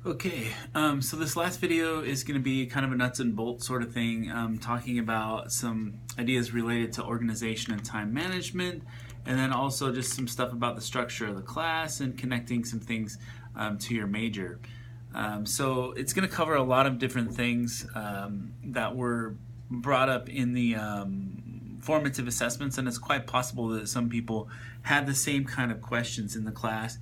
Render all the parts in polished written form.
Okay, so this last video is going to be kind of a nuts and bolts sort of thing, talking about some ideas related to organization and time management, and then also just some stuff about the structure of the class and connecting some things to your major. So it's going to cover a lot of different things that were brought up in the formative assessments, and it's quite possible that some people had the same kind of questions in the class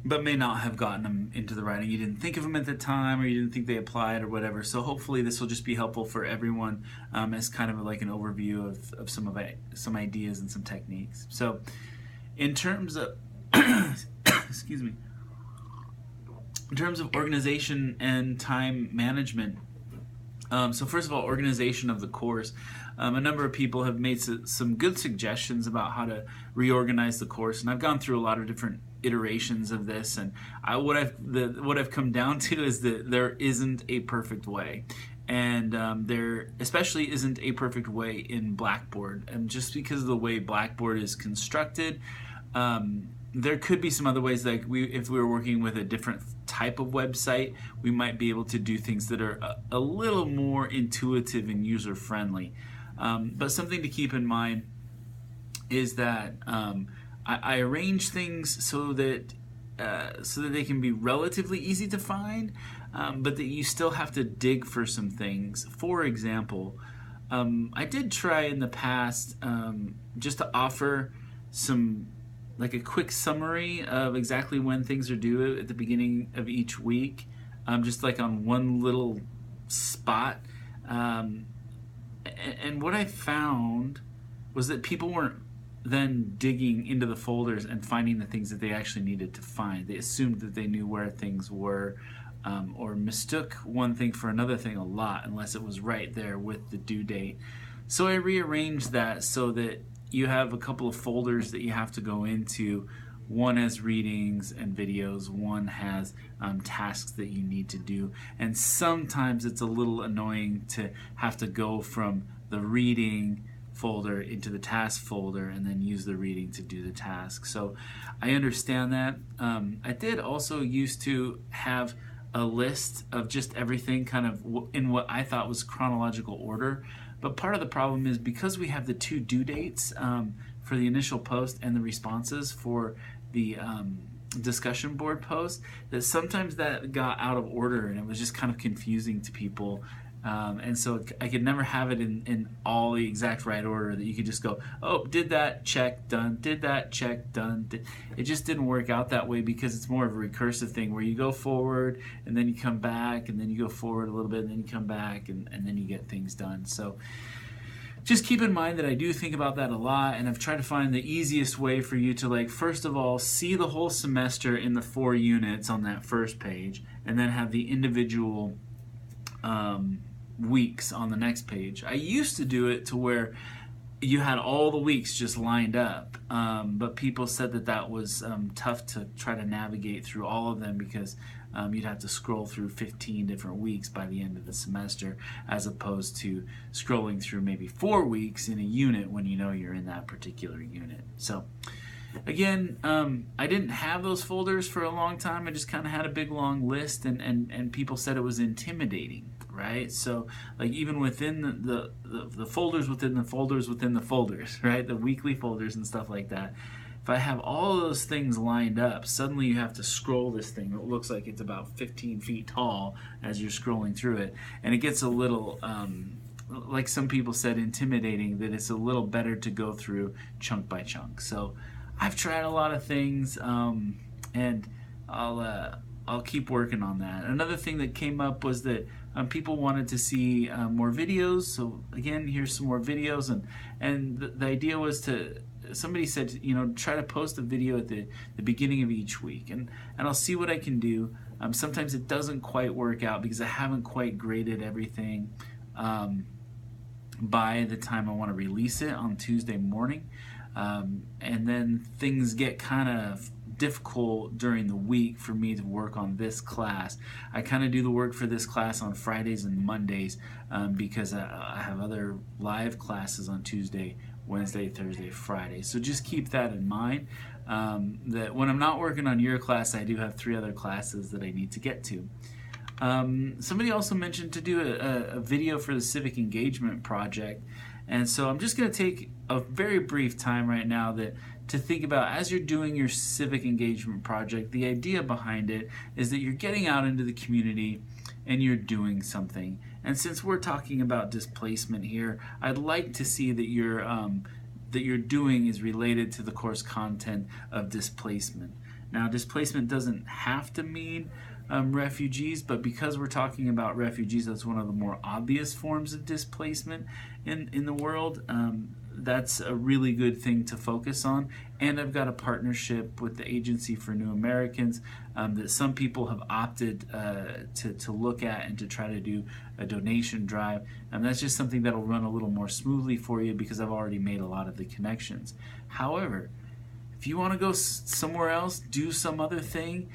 but may not have gotten them into the writing. You didn't think of them at the time, or you didn't think they applied, or whatever. So hopefully this will just be helpful for everyone as kind of like an overview of some ideas and some techniques. So in terms of excuse me, in terms of organization and time management, so first of all, organization of the course. A number of people have made some good suggestions about how to reorganize the course, and I've gone through a lot of different iterations of this, and what I've come down to is that there isn't a perfect way, and there especially isn't a perfect way in Blackboard, and just because of the way Blackboard is constructed. There could be some other ways, like if we were working with a different type of website, we might be able to do things that are a little more intuitive and user-friendly. But something to keep in mind is that I arrange things so that they can be relatively easy to find, but that you still have to dig for some things. For example, I did try in the past just to offer like a quick summary of exactly when things are due at the beginning of each week, just like on one little spot. And what I found was that people weren't then digging into the folders and finding the things that they actually needed to find. They assumed that they knew where things were, or mistook one thing for another thing a lot unless it was right there with the due date. So I rearranged that so that you have a couple of folders that you have to go into. One has readings and videos, one has tasks that you need to do, and sometimes it's a little annoying to have to go from the reading folder into the task folder and then use the reading to do the task. So I understand that. I did also used to have a list of just everything kind of in what I thought was chronological order. But part of the problem is because we have the two due dates for the initial post and the responses for the discussion board post, that sometimes that got out of order and it was just kind of confusing to people. And so I could never have it in all the exact right order, that you could just go, oh, did that, check, done, did that, check, done. It just didn't work out that way because it's more of a recursive thing where you go forward and then you come back and then you go forward a little bit and then you come back and then you get things done. So just keep in mind that I do think about that a lot, and I've tried to find the easiest way for you to, like, first of all, see the whole semester in the 4 units on that first page, and then have the individual weeks on the next page. I used to do it to where you had all the weeks just lined up, but people said that was tough to try to navigate through all of them because you'd have to scroll through 15 different weeks by the end of the semester, as opposed to scrolling through maybe 4 weeks in a unit when you know you're in that particular unit. So again, I didn't have those folders for a long time. I just kind of had a big long list, and people said it was intimidating, right? So like even within the folders within the folders within the folders, right? The weekly folders and stuff like that. If I have all those things lined up, suddenly you have to scroll this thing. It looks like it's about 15 feet tall as you're scrolling through it. And it gets a little, like some people said, intimidating, that it's a little better to go through chunk by chunk. So I've tried a lot of things, and I'll keep working on that. Another thing that came up was that people wanted to see more videos. So again, here's some more videos, and the idea was somebody said, try to post a video at the beginning of each week, and I'll see what I can do. Sometimes it doesn't quite work out because I haven't quite graded everything by the time I want to release it on Tuesday morning. And then things get kind of difficult during the week for me to work on this class. I kind of do the work for this class on Fridays and Mondays because I have other live classes on Tuesday, Wednesday, Thursday, Friday. So just keep that in mind. that when I'm not working on your class, I do have 3 other classes that I need to get to. Somebody also mentioned to do a video for the civic engagement project, and so I'm just going to take a very brief time right now to think about, as you're doing your civic engagement project, the idea behind it is that you're getting out into the community and you're doing something. And since we're talking about displacement here, I'd like to see that you're doing is related to the course content of displacement. Now, displacement doesn't have to mean refugees, but because we're talking about refugees, that's one of the more obvious forms of displacement in the world. That's a really good thing to focus on. And I've got a partnership with the Agency for New Americans that some people have opted to look at and to try to do a donation drive. And that's just something that'll run a little more smoothly for you because I've already made a lot of the connections. However, if you want to go somewhere else, do some other thing,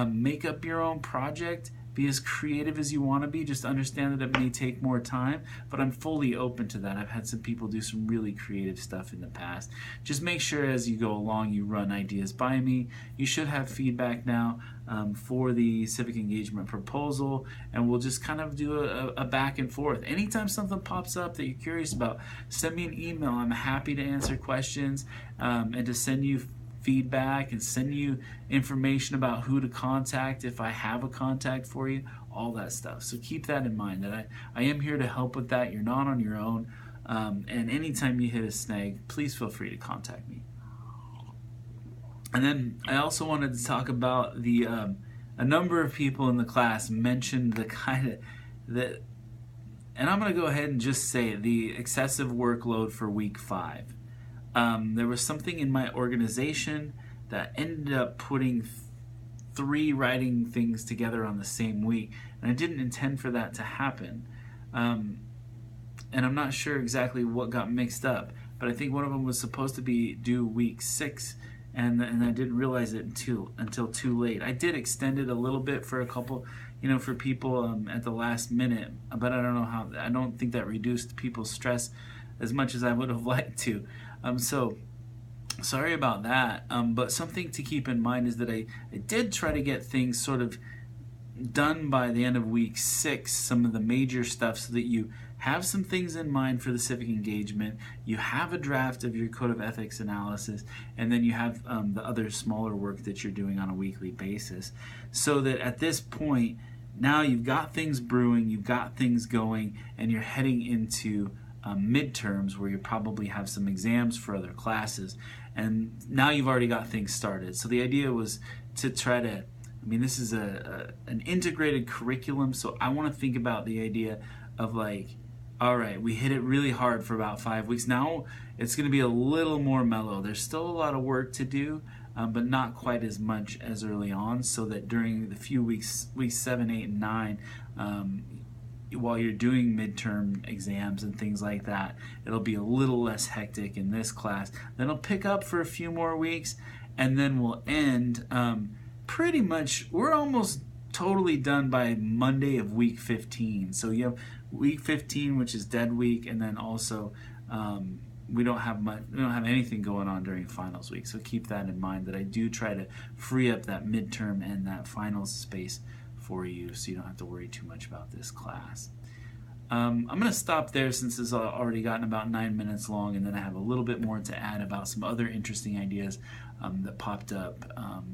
make up your own project, be as creative as you want to be, just understand that it may take more time, but I'm fully open to that. I've had some people do some really creative stuff in the past. Just make sure as you go along you run ideas by me. You should have feedback now for the civic engagement proposal, and we'll just kind of do a back and forth. Anytime something pops up that you're curious about, send me an email. I'm happy to answer questions and to send you feedback and send you information about who to contact if I have a contact for you, all that stuff. So keep that in mind, that I am here to help with that. You're not on your own, and anytime you hit a snag, please feel free to contact me. And then I also wanted to talk about a number of people in the class mentioned the kind of that, and I'm going to go ahead and just say it, the excessive workload for week 5. There was something in my organization that ended up putting 3 writing things together on the same week, and I didn't intend for that to happen. And I'm not sure exactly what got mixed up, but I think one of them was supposed to be due week 6, and I didn't realize it until too late. I did extend it a little bit for a couple, for people at the last minute, but I don't know how. I don't think that reduced people's stress as much as I would have liked to. So sorry about that, but something to keep in mind is that I did try to get things sort of done by the end of week 6, some of the major stuff, so that you have some things in mind for the civic engagement, you have a draft of your code of ethics analysis, and then you have the other smaller work that you're doing on a weekly basis, so that at this point now you've got things brewing, you've got things going, and you're heading into midterms where you probably have some exams for other classes, and now you've already got things started. So the idea was to try to, this is an integrated curriculum, so I want to think about the idea of like, all right, we hit it really hard for about 5 weeks. Now it's going to be a little more mellow. There's still a lot of work to do, but not quite as much as early on, so that during the few weeks 7, 8, and 9, while you're doing midterm exams and things like that, it'll be a little less hectic in this class. Then it'll pick up for a few more weeks, and then we'll end pretty much, we're almost totally done by Monday of week 15. So you have week 15, which is dead week, and then also we don't have anything going on during finals week. So keep that in mind, that I do try to free up that midterm and that finals space for you, so you don't have to worry too much about this class. I'm going to stop there since it's already gotten about 9 minutes long, and then I have a little bit more to add about some other interesting ideas that popped up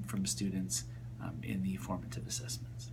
from students in the formative assessments.